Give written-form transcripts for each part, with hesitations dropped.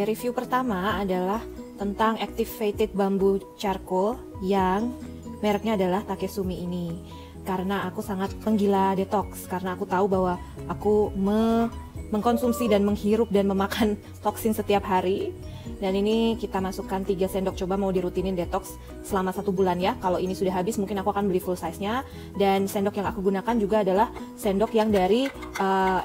review pertama adalah tentang Activated Bamboo Charcoal yang mereknya adalah Takesumi ini. Karena aku sangat penggila detox, karena aku tahu bahwa aku mengkonsumsi dan menghirup dan memakan toksin setiap hari. Dan ini kita masukkan 3 sendok, coba mau dirutinin detox selama 1 bulan ya. Kalau ini sudah habis mungkin aku akan beli full size nya. Dan sendok yang aku gunakan juga adalah sendok yang dari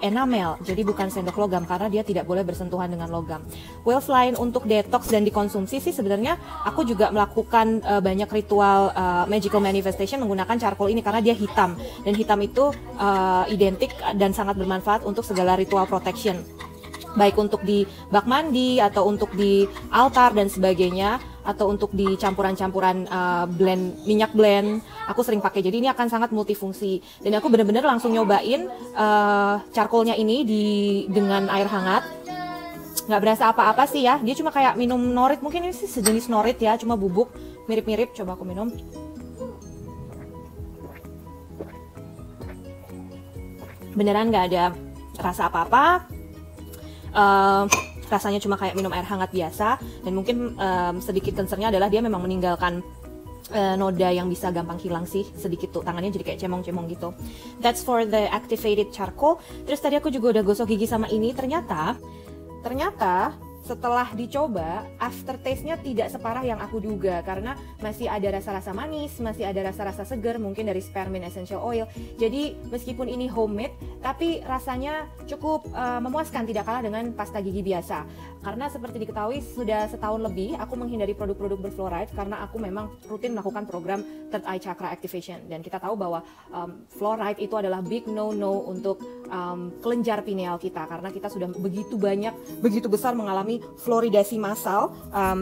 enamel, jadi bukan sendok logam karena dia tidak boleh bersentuhan dengan logam. Well, selain untuk detox dan dikonsumsi sih sebenarnya aku juga melakukan banyak ritual magical manifestation menggunakan charcoal ini karena dia hitam. Dan hitam itu identik dan sangat bermanfaat untuk segala ritual protection, baik untuk di bak mandi atau untuk di altar dan sebagainya, atau untuk di campuran-campuran minyak blend. Aku sering pakai, jadi ini akan sangat multifungsi. Dan aku bener-bener langsung nyobain charcoalnya ini dengan air hangat. Nggak berasa apa-apa sih ya, dia cuma kayak minum norit, mungkin ini sih sejenis norit ya, cuma bubuk, mirip-mirip. Coba aku minum. Beneran nggak ada rasa apa-apa. Rasanya cuma kayak minum air hangat biasa. Dan mungkin sedikit concernnya adalah dia memang meninggalkan noda yang bisa gampang hilang sih, sedikit tuh tangannya jadi kayak cemong-cemong gitu. That's for the activated charcoal. Terus tadi aku juga udah gosok gigi sama ini. Ternyata setelah dicoba, aftertaste-nya tidak separah yang aku duga, karena masih ada rasa-rasa manis, masih ada rasa-rasa segar mungkin dari spearmint essential oil. Jadi meskipun ini homemade, tapi rasanya cukup memuaskan, tidak kalah dengan pasta gigi biasa. Karena seperti diketahui sudah setahun lebih aku menghindari produk-produk berfluoride karena aku memang rutin melakukan program Third Eye Chakra Activation. Dan kita tahu bahwa fluoride itu adalah big no-no untuk kelenjar pineal kita, karena kita sudah begitu besar mengalami fluoridasi massal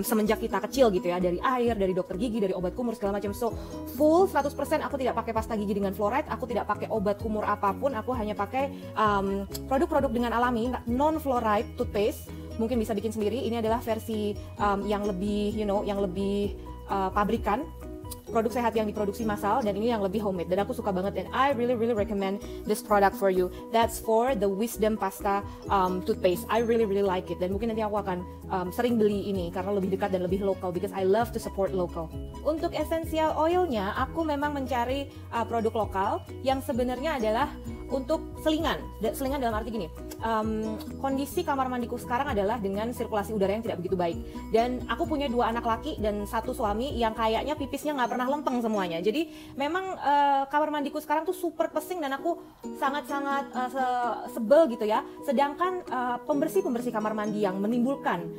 semenjak kita kecil gitu ya, dari air, dari dokter gigi, dari obat kumur segala macam. So full 100% aku tidak pakai pasta gigi dengan fluoride, aku tidak pakai obat kumur apapun, aku hanya pakai produk-produk dengan alami, non fluoride toothpaste. Mungkin bisa bikin sendiri. Ini adalah versi yang lebih pabrikan, produk sehat yang diproduksi massal, dan ini yang lebih homemade, dan aku suka banget, dan I really recommend this product for you. That's for the Wisdom Pasta toothpaste. I really like it, dan mungkin nanti aku akan sering beli ini karena lebih dekat dan lebih local, because I love to support local. Untuk essential oilnya, aku memang mencari produk lokal yang sebenarnya adalah untuk selingan dalam arti gini, kondisi kamar mandiku sekarang adalah dengan sirkulasi udara yang tidak begitu baik, dan aku punya 2 anak laki dan 1 suami yang kayaknya pipisnya nggak pernah lempeng semuanya. Jadi memang kamar mandiku sekarang tuh super pesing dan aku sangat-sangat sebel gitu ya. Sedangkan pembersih kamar mandi yang menimbulkan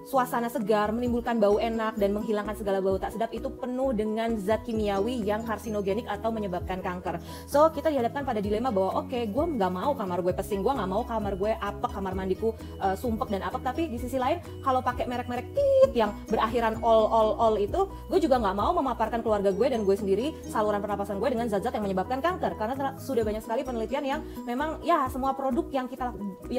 suasana segar, menimbulkan bau enak, dan menghilangkan segala bau tak sedap itu penuh dengan zat kimiawi yang karsinogenik atau menyebabkan kanker. So kita dihadapkan pada dilema bahwa oke, gue nggak mau kamar gue pesing, gue nggak mau kamar gue apek, kamar mandiku sumpek dan apek. Tapi di sisi lain, kalau pakai merek-merek yang berakhiran all itu, gue juga nggak mau memaparkan keluarga gue dan gue sendiri, saluran pernapasan gue, dengan zat-zat yang menyebabkan kanker. Karena sudah banyak sekali penelitian yang memang ya semua produk yang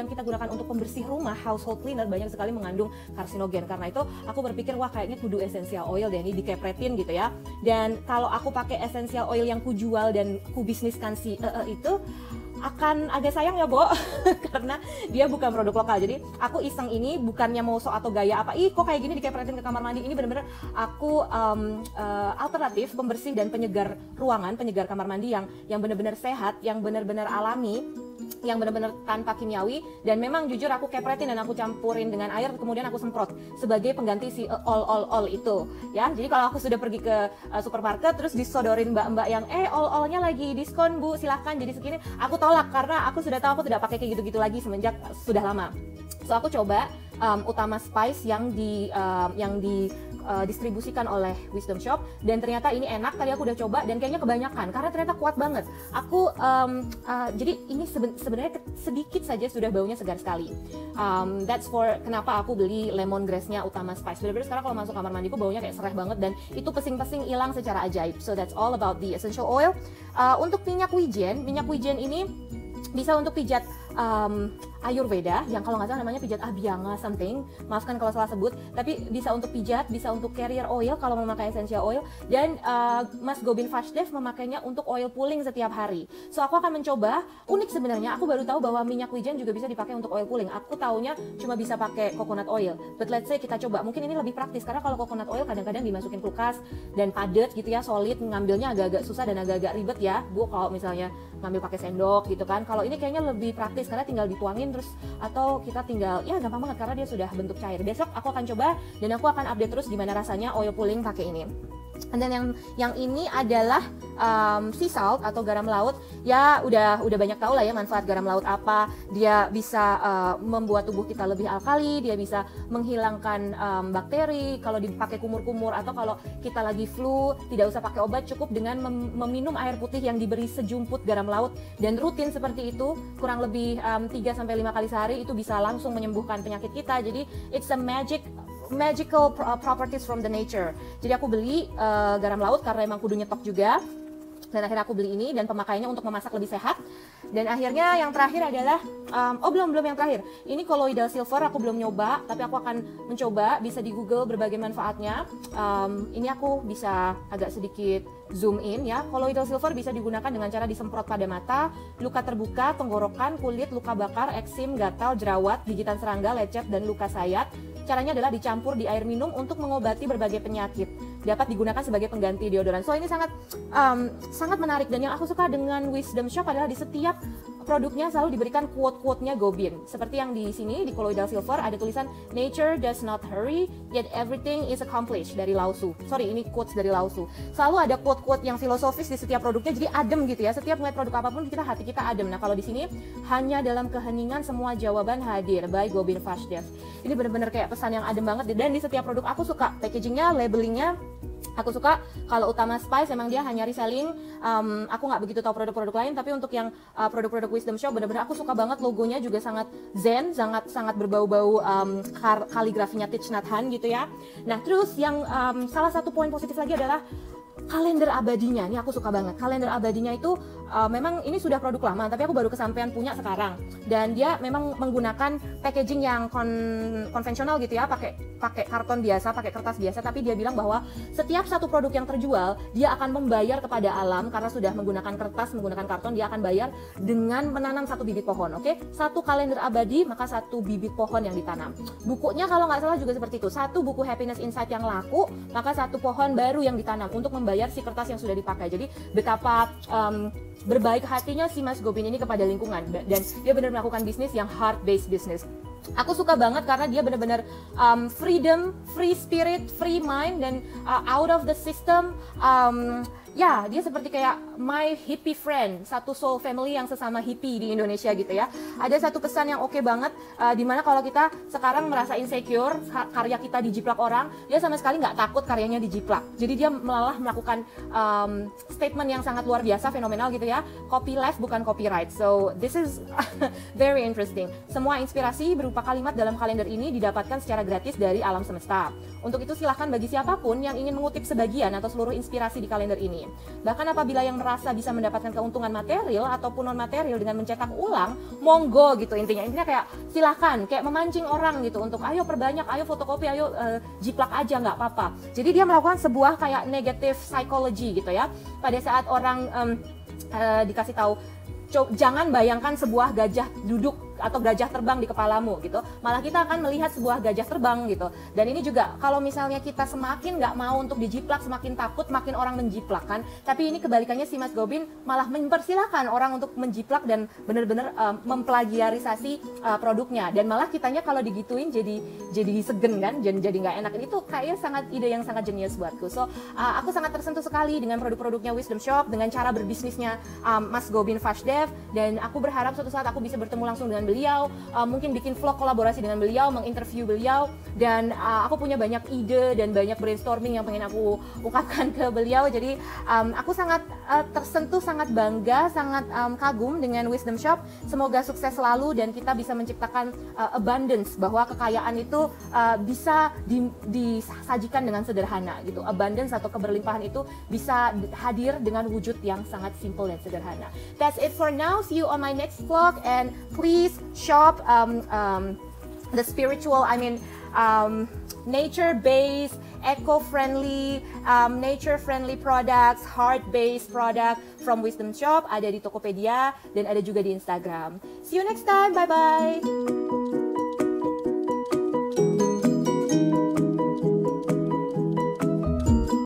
kita gunakan untuk pembersih rumah, household cleaner, banyak sekali mengandung karsinogen. Karena itu aku berpikir wah kayaknya kudu essential oil deh, ini dikepretin gitu ya. Dan kalau aku pakai essential oil yang ku jual dan ku bisniskan itu akan agak sayang ya, Bo. Karena dia bukan produk lokal. Jadi aku iseng ini bukannya mau sok atau gaya apa, kok kayak gini dikepretin ke kamar mandi. Ini bener-bener aku alternatif pembersih dan penyegar ruangan, penyegar kamar mandi yang bener-bener sehat, yang bener-bener alami, yang benar-benar tanpa kimiawi. Dan memang jujur aku kepretin dan aku campurin dengan air, kemudian aku semprot sebagai pengganti si all itu ya. Jadi kalau aku sudah pergi ke supermarket terus disodorin mbak-mbak yang all-nya lagi diskon Bu, silahkan jadi segini, aku tolak karena aku sudah tahu aku tidak pakai kayak gitu-gitu lagi semenjak sudah lama. So aku coba Utama Spice yang distribusikan oleh Wisdom Shop, dan ternyata ini enak. Tadi aku udah coba dan kayaknya kebanyakan karena ternyata kuat banget. Aku jadi ini sebenarnya sedikit saja sudah baunya segar sekali. That's for kenapa aku beli lemongrass-nya Utama Spice. Bener-bener sekarang kalau masuk kamar mandiku baunya kayak serai banget, dan itu pesing-pesing hilang secara ajaib. So that's all about the essential oil. Untuk minyak wijen ini bisa untuk pijat Ayurveda yang kalau nggak salah namanya pijat Abhyanga something, maafkan kalau salah sebut, tapi bisa untuk pijat, bisa untuk carrier oil kalau memakai essential oil, dan Mas Gobind Vashdev memakainya untuk oil pulling setiap hari. So aku akan mencoba, unik sebenarnya, aku baru tahu bahwa minyak wijen juga bisa dipakai untuk oil pulling. Aku taunya cuma bisa pakai coconut oil, but let's say kita coba, mungkin ini lebih praktis karena kalau coconut oil kadang-kadang dimasukin kulkas dan padat gitu ya, solid, ngambilnya agak-agak susah dan agak-agak ribet ya Bu kalau misalnya ngambil pakai sendok gitu kan. Kalau ini kayaknya lebih praktis karena tinggal dituangin terus, atau kita tinggal, ya gampang banget karena dia sudah bentuk cair. Besok aku akan coba dan aku akan update terus gimana rasanya oil pulling pakai ini. Dan yang ini adalah sea salt atau garam laut. Ya udah banyak tahu lah ya manfaat garam laut apa. Dia bisa membuat tubuh kita lebih alkali, dia bisa menghilangkan bakteri kalau dipakai kumur-kumur, atau kalau kita lagi flu tidak usah pakai obat, cukup dengan meminum air putih yang diberi sejumput garam laut dan rutin seperti itu kurang lebih 3-5 kali sehari, itu bisa langsung menyembuhkan penyakit kita. Jadi it's a magical properties from the nature. Jadi aku beli garam laut karena emang kudu nyetok juga. Dan akhirnya aku beli ini dan pemakaiannya untuk memasak lebih sehat. Dan akhirnya yang terakhir adalah belum yang terakhir. Ini colloidal silver aku belum nyoba, tapi aku akan mencoba. Bisa di Google berbagai manfaatnya. Ini aku bisa agak sedikit zoom in ya. Colloidal silver bisa digunakan dengan cara disemprot pada mata, luka terbuka, tenggorokan, kulit, luka bakar, eksim, gatal, jerawat, gigitan serangga, lecet, dan luka sayat. Caranya adalah dicampur di air minum untuk mengobati berbagai penyakit. Dapat digunakan sebagai pengganti deodoran. So ini sangat menarik, dan yang aku suka dengan Wisdom Shop adalah di setiap produknya selalu diberikan quote-quote-nya Gobind. Seperti yang di sini di colloidal silver ada tulisan nature does not hurry yet everything is accomplished dari Lao Tzu. Sorry, ini quotes dari Lao Tzu. Selalu ada quote-quote yang filosofis di setiap produknya, jadi adem gitu ya. Setiap melihat produk apapun hati kita adem. Nah, kalau di sini hanya dalam keheningan semua jawaban hadir by Gobind Vashdev. Ini benar-benar kayak pesan yang adem banget, dan di setiap produk aku suka packagingnya, labelingnya. Aku suka kalau Utama Spice emang dia hanya reselling. Aku nggak begitu tahu produk-produk lain, tapi untuk yang produk-produk Wisdom Shop benar-benar aku suka banget. Logonya juga sangat zen, sangat berbau-bau kaligrafinya Thich Nhat Hanh gitu ya. Nah terus yang salah satu poin positif lagi adalah kalender abadinya. Ini aku suka banget. Kalender abadinya itu memang ini sudah produk lama, tapi aku baru kesampaian punya sekarang. Dan dia memang menggunakan packaging yang konvensional gitu ya, pakai karton biasa, pakai kertas biasa, tapi dia bilang bahwa setiap satu produk yang terjual, dia akan membayar kepada alam karena sudah menggunakan kertas, menggunakan karton, dia akan bayar dengan menanam satu bibit pohon. Oke? Satu kalender abadi, maka satu bibit pohon yang ditanam. Bukunya kalau nggak salah juga seperti itu. Satu buku Happiness Insight yang laku, maka satu pohon baru yang ditanam untuk membayar si kertas yang sudah dipakai. Jadi betapa berbaik hatinya si Mas Gobind ini kepada lingkungan, dan dia benar melakukan bisnis yang heart based business. Aku suka banget karena dia benar-benar freedom, free spirit, free mind, dan out of the system. Ya, dia seperti kayak my hippie friend, satu soul family yang sesama hippie di Indonesia gitu ya. Ada satu pesan yang oke banget, dimana kalau kita sekarang merasa insecure, karya kita dijiplak orang, dia sama sekali nggak takut karyanya dijiplak. Jadi dia malah melakukan statement yang sangat luar biasa, fenomenal gitu ya. Copyleft bukan copyright. So this is very interesting. Semua inspirasi berupa kalimat dalam kalender ini didapatkan secara gratis dari alam semesta. Untuk itu silahkan bagi siapapun yang ingin mengutip sebagian atau seluruh inspirasi di kalender ini. Bahkan apabila yang merasa bisa mendapatkan keuntungan material ataupun non material dengan mencetak ulang, monggo gitu intinya kayak silahkan, kayak memancing orang gitu untuk ayo perbanyak, ayo fotokopi, ayo jiplak aja nggak apa-apa. Jadi dia melakukan sebuah kayak negative psychology gitu ya. Pada saat orang dikasih tahu jangan bayangkan sebuah gajah duduk atau gajah terbang di kepalamu gitu, malah kita akan melihat sebuah gajah terbang gitu. Dan ini juga kalau misalnya kita semakin nggak mau untuk dijiplak, semakin takut, makin orang menjiplak kan. Tapi ini kebalikannya, si Mas Gobind malah mempersilahkan orang untuk menjiplak dan benar-benar memplagiarisasi produknya. Dan malah kitanya kalau digituin jadi segen kan, jadi nggak enak. Itu kayaknya ide yang sangat jenius buatku. So aku sangat tersentuh sekali dengan produk-produknya Wisdom Shop, dengan cara berbisnisnya Mas Gobind Vashdev, dan aku berharap suatu saat aku bisa bertemu langsung dengan beliau, mungkin bikin vlog kolaborasi dengan beliau, menginterview beliau, dan aku punya banyak ide dan banyak brainstorming yang pengen aku ungkapkan ke beliau. Jadi aku sangat tersentuh, sangat bangga, sangat kagum dengan Wisdom Shop. Semoga sukses selalu dan kita bisa menciptakan abundance, bahwa kekayaan itu bisa disajikan dengan sederhana gitu. Abundance atau keberlimpahan itu bisa hadir dengan wujud yang sangat simple dan sederhana. That's it for now. See you on my next vlog, and please please shop the spiritual, nature-based, eco-friendly, nature-friendly products, heart-based product from Wisdom Shop, ada di Tokopedia dan ada juga di Instagram. See you next time, bye-bye!